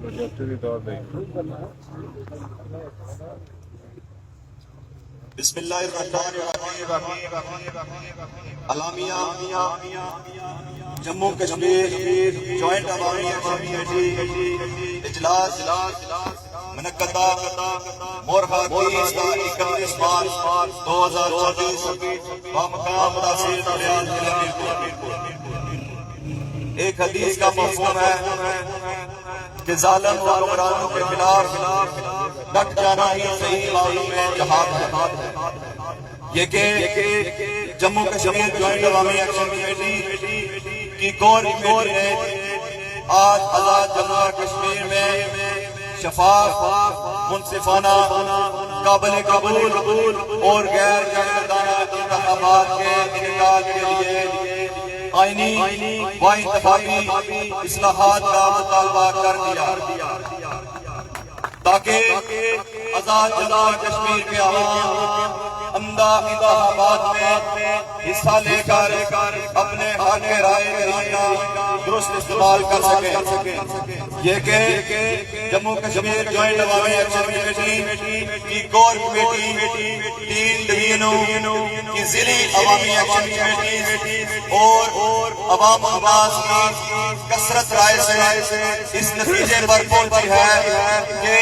بسم اللہ الرحمن الرحیم۔ اعلامیہ جموں کشمیر جوائنٹ عوامی کمیٹی اجلاس منعقدہ مورخہ 31 مارچ 2024 بمقام تحصیل ریاض ضلع میرپور۔ ایک حدیث کا مفہوم ہے کہ ظالم و حکمرانوں کے خلاف ڈٹ جانا ہی صحیح معنوں میں جہاد ہے۔ یہ کہ جموں کشمیر جوائنٹ عوامی ایکشن کمیٹی کی کور کمیٹی نے آج آزاد جموں کشمیر میں شفاف، منصفانہ، قابل قبول اور غیر جانبدارانہ انتخابات کے انعقاد کے لیے آئینی و انتخابی اصلاحات کا مطالبہ کر دیا تاکہ آزاد جموں کشمیر کے عوام عمدہ انتخابات میں حصہ لے کر اپنے حق رائے کا درست استعمال کر سکیں۔ یہ کہ جموں کشمیر جوائنٹ عوامی ایکشن کمیٹی کی کور کمیٹی 3 ڈویژنوں کی ضلعی عوامی ایکشن کمیٹی اور عوام الناس کی کثرت رائے سے اس نتیجے پر پہنچی ہے کہ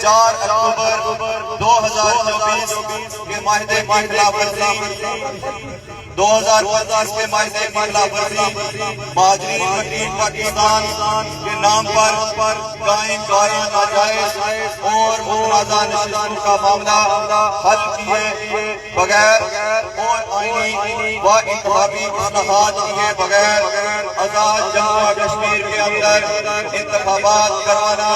4 اکتوبر 2024 کے معاہدے کی خلاف ورزی 2015 کے معاہدے کی خلاف ورزی مہاجرین مقیم پاکستان کے نام پر قائم ناجائز اور متنازع نشستوں کا معاملہ حل کیے بغیر اور آئینی و انتخابی اصلاحات کیے بغیر آزاد جموں کشمیر کے اندر انتخابات کروانا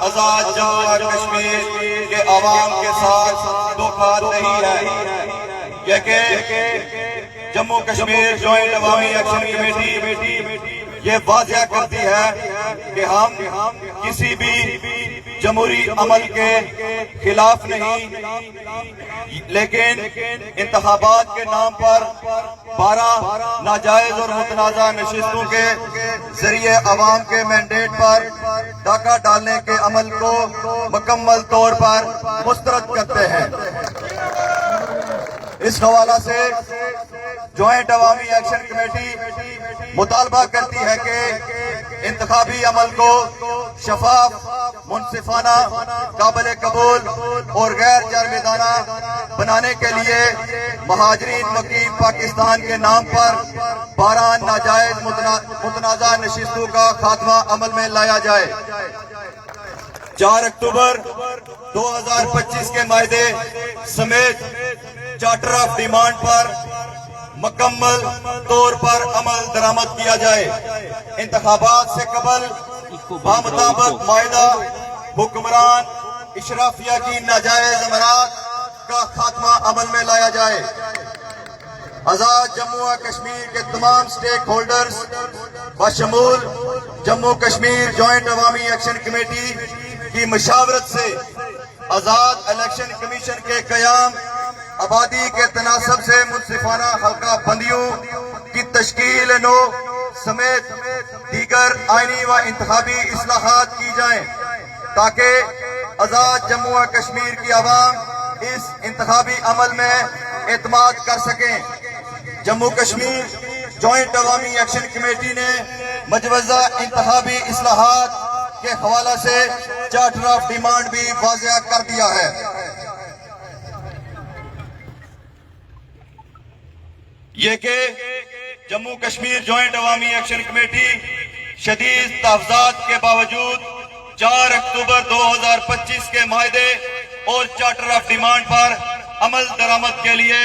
آزاد جموں کشمیر کے عوام کے ساتھ دھوکہ نہیں ہے۔ یہ کہ جموں کشمیر جوائنٹ عوامی ایکشن کمیٹی یہ واضح کرتی ہے کہ ہم کسی بھی جمہوری عمل کے خلاف نہیں، لیکن انتخابات کے نام پر 12 ناجائز اور متنازع نشستوں کے ذریعے عوام کے مینڈیٹ پر ڈاکہ ڈالنے کے عمل کو مکمل طور پر مسترد کرتے ہیں۔ اس حوالہ سے جوائنٹ عوامی ایکشن کمیٹی مطالبہ کرتی ہے کہ انتخابی عمل کو شفاف، منصفانہ، قابل قبول اور غیر جانبدارانہ بنانے کے لیے مہاجرین مقیم پاکستان کے نام پر 12 ناجائز متنازع نشستوں کا خاتمہ عمل میں لایا جائے۔ 4 اکتوبر 2025 کے معاہدے سمیت چارٹر آف ڈیمانڈ پر مکمل طور پر عمل درآمد کیا جائے۔ انتخابات سے قبل بمطابق معاہدہ حکمران اشرافیہ کی ناجائز امارات کا خاتمہ عمل میں لایا جائے۔ آزاد جموں کشمیر کے تمام سٹیک ہولڈرز بشمول جموں کشمیر جوائنٹ عوامی ایکشن کمیٹی کی مشاورت سے آزاد الیکشن کمیشن کے قیام، آبادی کے تناسب سے منصفانہ حلقہ بندیوں کی تشکیل نو سمیت دیگر آئینی و انتخابی اصلاحات کی جائیں تاکہ آزاد جموں کشمیر کی عوام اس انتخابی عمل میں اعتماد کر سکیں۔ جموں کشمیر جوائنٹ عوامی ایکشن کمیٹی نے مجوزہ انتخابی اصلاحات کے حوالہ سے چارٹر آف ڈیمانڈ بھی واضح کر دیا ہے۔ یہ کہ جموں کشمیر جوائنٹ عوامی ایکشن کمیٹی شدید تحفظات کے باوجود 4 اکتوبر 2025 کے معاہدے اور چارٹر آف ڈیمانڈ پر عمل درآمد کے لیے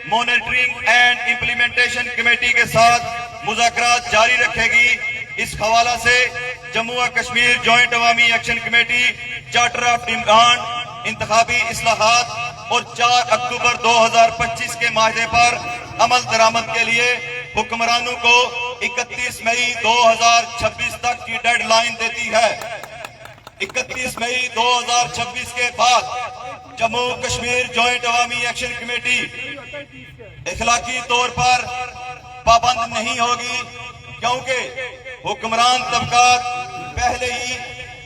مانیٹرنگ اینڈ امپلیمنٹیشن کمیٹی کے ساتھ مذاکرات جاری رکھے گی۔ اس حوالہ سے جموں کشمیر جوائنٹ عوامی action committee charter of demand, انتخابی اصلاحات اور 4 اکتوبر 2025 کے معاہدے پر عمل درآمد کے لیے حکمرانوں کو 31 مئی 2026 تک کی ڈیڈ لائن دیتی ہے۔ 31 مئی 2026 کے بعد جموں کشمیر جوائنٹ عوامی ایکشن کمیٹی اخلاقی طور پر پابند نہیں ہوگی، کیونکہ حکمران طبقات پہلے ہی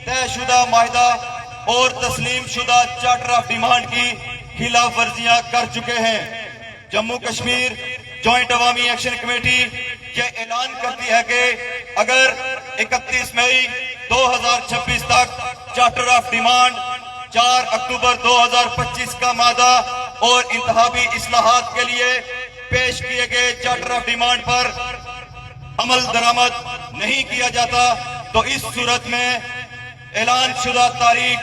طے طے شدہ معاہدہ اور تسلیم شدہ چارٹر آف ڈیمانڈ کی خلاف ورزیاں کر چکے ہیں۔ جموں کشمیر جوائنٹ عوامی ایکشن کمیٹی یہ اعلان کرتی ہے کہ اگر 31 مئی 2026 تک چارٹر آف ڈیمانڈ 4 اکتوبر 2025 کا مادہ اور انتخابی اصلاحات کے لیے پیش کیے گئے چارٹر آف ڈیمانڈ پر عمل درآمد نہیں کیا جاتا تو اس صورت میں اعلان شدہ تاریخ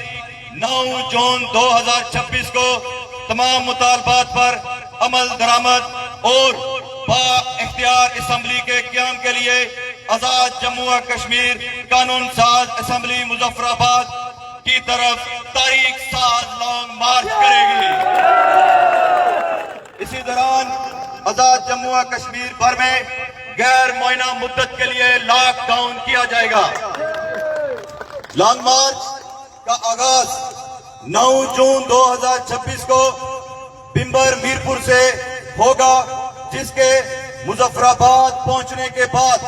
9 جون 2026 کو تمام مطالبات پر عمل درآمد اور با اختیار اسمبلی کے قیام کے لیے آزاد جموں و کشمیر قانون ساز اسمبلی مظفر آباد کی طرف تاریخ ساز لانگ مارچ کرے گی۔ اسی دوران آزاد جموں و کشمیر بھر میں غیر معینہ مدت کے لیے لاک ڈاؤن کیا جائے گا۔ لانگ مارچ کا آغاز 9 جون 2026 کو بمبر میرپور سے ہوگا، جس کے مظفر آباد پہنچنے کے بعد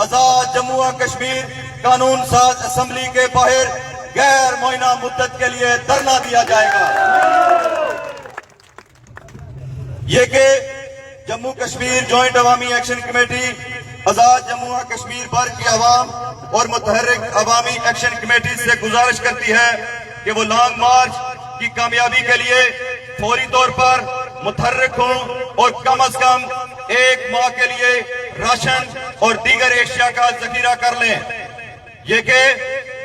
آزاد جموں و کشمیر قانون ساز اسمبلی کے باہر غیر معینہ مدت کے لیے دھرنا دیا جائے گا۔ یہ کہ جموں کشمیر جوائنٹ عوامی ایکشن کمیٹی آزاد جموں و کشمیر بھر کی عوام اور متحرک عوامی ایکشن کمیٹی سے گزارش کرتی ہے کہ وہ لانگ مارچ کی کامیابی کے لیے فوری طور پر متحرک ہوں اور کم از کم 1 ماہ کے لیے راشن اور دیگر اشیاء کا ذخیرہ کر لیں۔ یہ کہ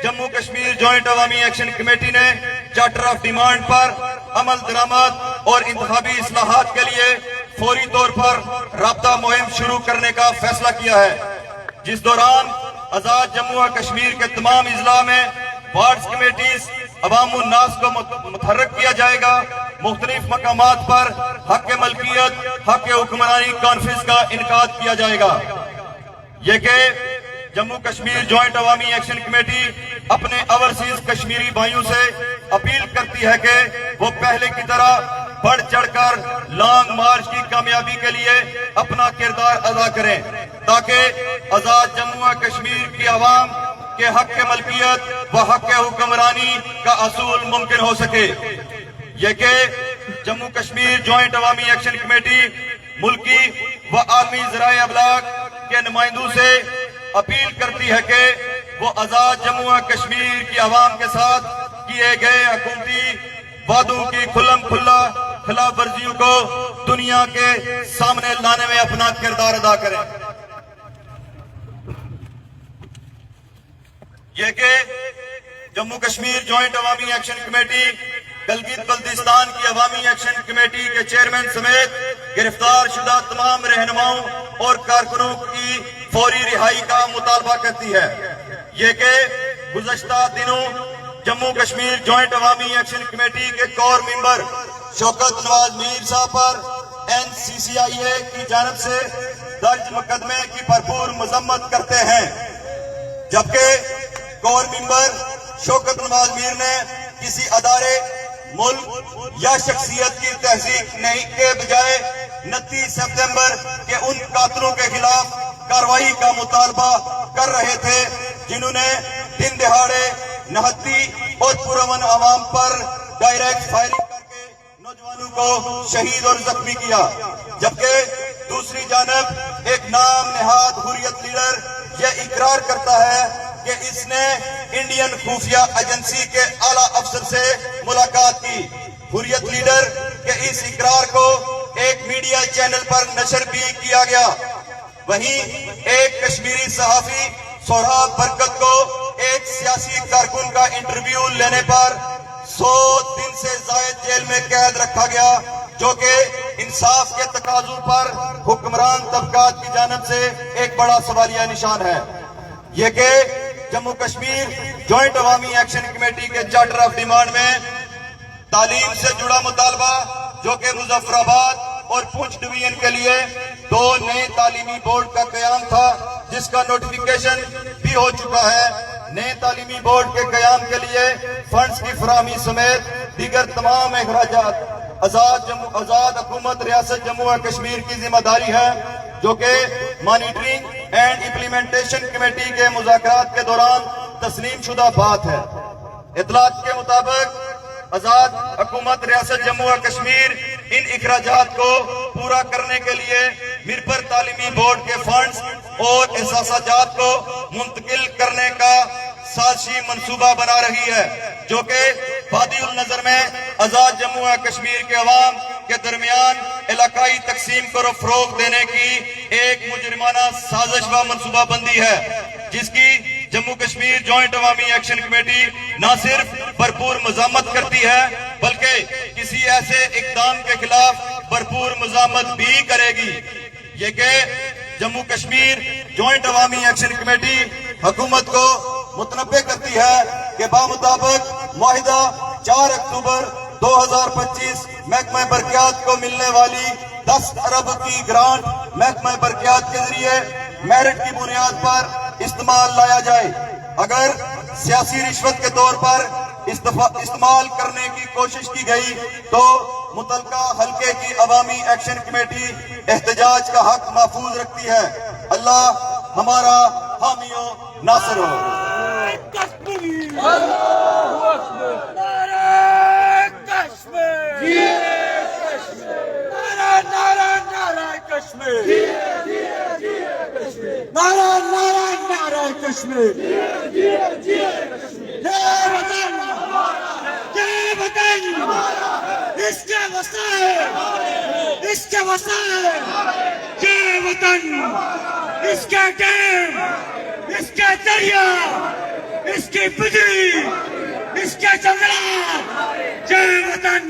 جموں کشمیر جوائنٹ عوامی ایکشن کمیٹی نے چارٹر آف ڈیمانڈ پر عمل درآمد اور انتخابی اصلاحات کے لیے فوری طور پر رابطہ مہم شروع کرنے کا فیصلہ کیا ہے، جس دوران آزاد جموں و کشمیر کے تمام اضلاع میں وارڈز کمیٹیز عوام الناس کو متحرک کیا جائے گا۔ مختلف مقامات پر حق ملکیت، حق حکمرانی کانفرنس کا انعقاد کیا جائے گا۔ یہ کہ جموں کشمیر جوائنٹ عوامی ایکشن کمیٹی اپنے اوورسیز کشمیری بھائیوں سے اپیل کرتی ہے کہ وہ پہلے کی طرح بڑھ چڑھ کر لانگ مارچ کی کامیابی کے لیے اپنا کردار ادا کریں، تاکہ آزاد جموں و کشمیر کی عوام کے حق ملکیت و حق حکمرانی کا اصول ممکن ہو سکے۔ یہ کہ جموں کشمیر جوائنٹ عوامی ایکشن کمیٹی ملکی و عالمی ذرائع ابلاغ کے نمائندوں سے اپیل کرتی ہے کہ وہ آزاد جموں و کشمیر کی عوام کے ساتھ کیے گئے حکومتی وعدوں کی کھلم کھلا خلاف ورزیوں کو دنیا کے سامنے لانے میں اپنا کردار ادا کریں۔ یہ کہ جموں کشمیر جوائنٹ عوامی ایکشن کمیٹی گلگت بلتستان کی عوامی ایکشن کمیٹی کے چیئرمین سمیت گرفتار شدہ تمام رہنماؤں اور کارکنوں کی فوری رہائی کا مطالبہ کرتی ہے۔ یہ کہ گزشتہ دنوں جموں کشمیر جوائنٹ عوامی ایکشن کمیٹی کے کور ممبر شوکت نواز میر صاحب پر NCCIA کی جانب سے درج مقدمے کی بھرپور مذمت کرتے ہیں، جبکہ کور ممبر شوکت نواز میر نے کسی ادارے، ملک یا شخصیت کی تحقیق نہیں کے بجائے 29 سپتمبر کے ان قاتلوں کے خلاف کارروائی کا مطالبہ کر رہے تھے جنہوں نے دن دہاڑے نہتی اور پرامن عوام پر ڈائریکٹ فائرنگ کر کے نوجوانوں کو شہید اور زخمی کیا، جبکہ دوسری جانب ایک نام نہاد حریت لیڈر یہ اقرار کرتا ہے کہ اس نے انڈین خفیہ ایجنسی کے اعلیٰ افسر سے ملاقات کی۔ حریت لیڈر کے اس اقرار کو ایک میڈیا چینل پر نشر بھی کیا گیا۔ وہیں ایک کشمیری صحافی سہراب برکت کو ایک سیاسی کارکن کا انٹرویو لینے پر 100 دن سے زائد جیل میں قید رکھا گیا، جو کہ انصاف کے تقاضوں پر حکمران طبقات کی جانب سے ایک بڑا سوالیہ نشان ہے۔ یہ کہ جموں کشمیر جوائنٹ عوامی ایکشن کمیٹی کے چارٹر آف ڈیمانڈ میں تعلیم سے جڑا مطالبہ، جو کہ مظفر آباد اور پونچھ ڈویژن کے لیے 2 نئے تعلیمی بورڈ کا قیام تھا، جس کا نوٹیفیکیشن بھی ہو چکا ہے۔ نئے تعلیمی بورڈ کے قیام کے لیے فنڈز کی فراہمی سمیت دیگر تمام اخراجات آزاد حکومت ریاست جموں و کشمیر کی ذمہ داری ہے، جو کہ مانیٹرنگ اینڈ امپلیمنٹیشن کمیٹی کے مذاکرات کے دوران تسلیم شدہ بات ہے۔ اطلاعات کے مطابق آزاد حکومت ریاست جموں و کشمیر ان اخراجات کو پورا کرنے کے لیے میرپور تعلیمی بورڈ کے فنڈز اور احساسات کو منتقل کرنے کا سازشی منصوبہ بنا رہی ہے، جو کہ وادی النظر میں آزاد جموں و کشمیر کے عوام کے درمیان علاقائی تقسیم کو فروغ دینے کی ایک مجرمانہ سازش و منصوبہ بندی ہے، جس کی جموں کشمیر جوائنٹ عوامی ایکشن کمیٹی نہ صرف بھرپور مذمت کرتی ہے بلکہ کسی ایسے اقدام کے خلاف بھرپور مذمت بھی کرے گی۔ یہ کہ جموں کشمیر جوائنٹ عوامی ایکشن کمیٹی حکومت کو متنبہ کرتی ہے کہ بمطابق معاہدہ 4 اکتوبر 2025 محکمہ برقیات کو ملنے والی 10 ارب کی گرانٹ محکمہ برقیات کے ذریعے میرٹ کی بنیاد پر استعمال لایا جائے۔ اگر سیاسی رشوت کے طور پر استعمال کرنے کی کوشش کی گئی تو متعلقہ حلقے کی عوامی ایکشن کمیٹی احتجاج کا حق محفوظ رکھتی ہے۔ اللہ ہمارا حامی و ناصر ہو۔ اس کے وسائل، اس کے وسائل، یہ وطن، اس کے ڈیم، اس کے دریا، اس کی بجلی، اس کے جنگلات، یہ وطن